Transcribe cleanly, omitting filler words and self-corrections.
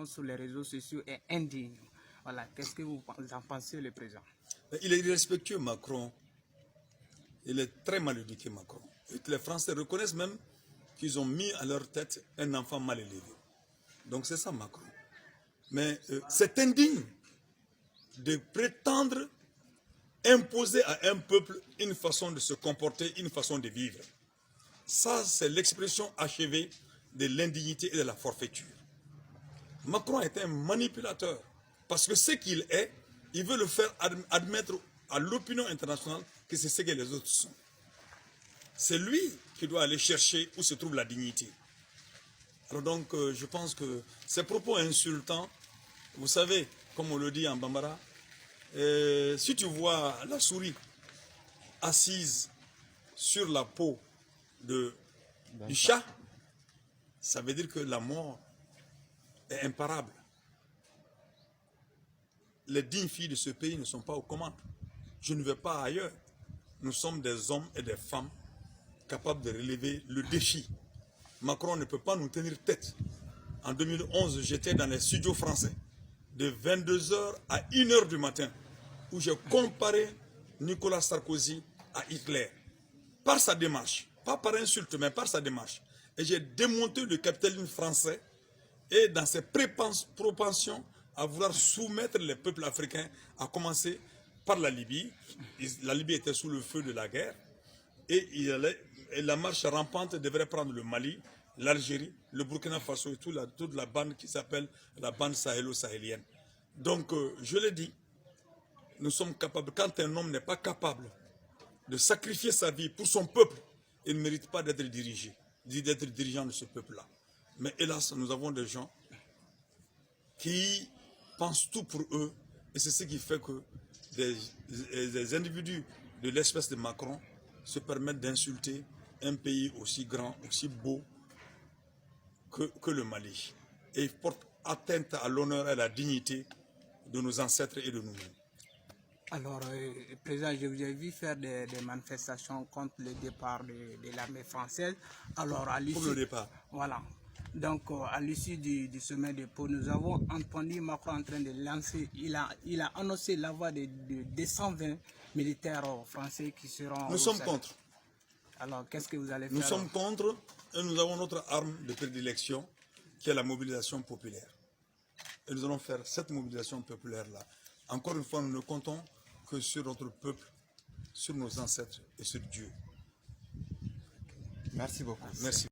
Sur les réseaux sociaux est indigne. Voilà, qu'est-ce que vous en pensez, le président? Il est irrespectueux, Macron. Il est très mal éduqué, Macron. Et les Français reconnaissent même qu'ils ont mis à leur tête un enfant mal élevé. Donc c'est ça, Macron. Mais c'est indigne de prétendre imposer à un peuple une façon de se comporter, une façon de vivre. Ça, c'est l'expression achevée de l'indignité et de la forfaiture. Macron est un manipulateur. Parce que ce qu'il est, il veut le faire admettre à l'opinion internationale que c'est ce que les autres sont. C'est lui qui doit aller chercher où se trouve la dignité. Alors donc, je pense que ces propos insultants, vous savez, comme on le dit en Bambara, si tu vois la souris assise sur la peau du chat, ça veut dire que la mort est imparable. Les dignes filles de ce pays ne sont pas aux commandes. Je ne vais pas ailleurs. Nous sommes des hommes et des femmes capables de relever le défi. Macron ne peut pas nous tenir tête. En 2011, j'étais dans les studios français de 22h à 1h du matin où j'ai comparé Nicolas Sarkozy à Hitler. Par sa démarche, pas par insulte, mais par sa démarche. Et j'ai démonté le capitalisme français et dans ses propensions à vouloir soumettre les peuples africains, à commencer par la Libye. La Libye était sous le feu de la guerre et la marche rampante devrait prendre le Mali, l'Algérie, le Burkina Faso et toute la bande qui s'appelle la bande sahélo-sahélienne. Donc, je l'ai dit, nous sommes capables, quand un homme n'est pas capable de sacrifier sa vie pour son peuple, il ne mérite pas d'être dirigé, d'être dirigeant de ce peuple-là. Mais hélas, nous avons des gens qui pensent tout pour eux, et c'est ce qui fait que des individus de l'espèce de Macron se permettent d'insulter un pays aussi grand, aussi beau que le Mali. Et ils portent atteinte à l'honneur et à la dignité de nos ancêtres et de nous-mêmes. Alors, président, je vous ai vu faire des manifestations contre le départ de l'armée française. Alors, à l'issue, pour le départ. Voilà. Donc, à l'issue du sommet de Pau, nous avons entendu Macron en train de lancer, il a annoncé l'envoi de 220 militaires français qui seront... Nous sommes contre. Alors, qu'est-ce que vous allez faire? Nous sommes contre et nous avons notre arme de prédilection qui est la mobilisation populaire. Et nous allons faire cette mobilisation populaire-là. Encore une fois, nous ne comptons que sur notre peuple, sur nos ancêtres et sur Dieu. Merci beaucoup. Merci.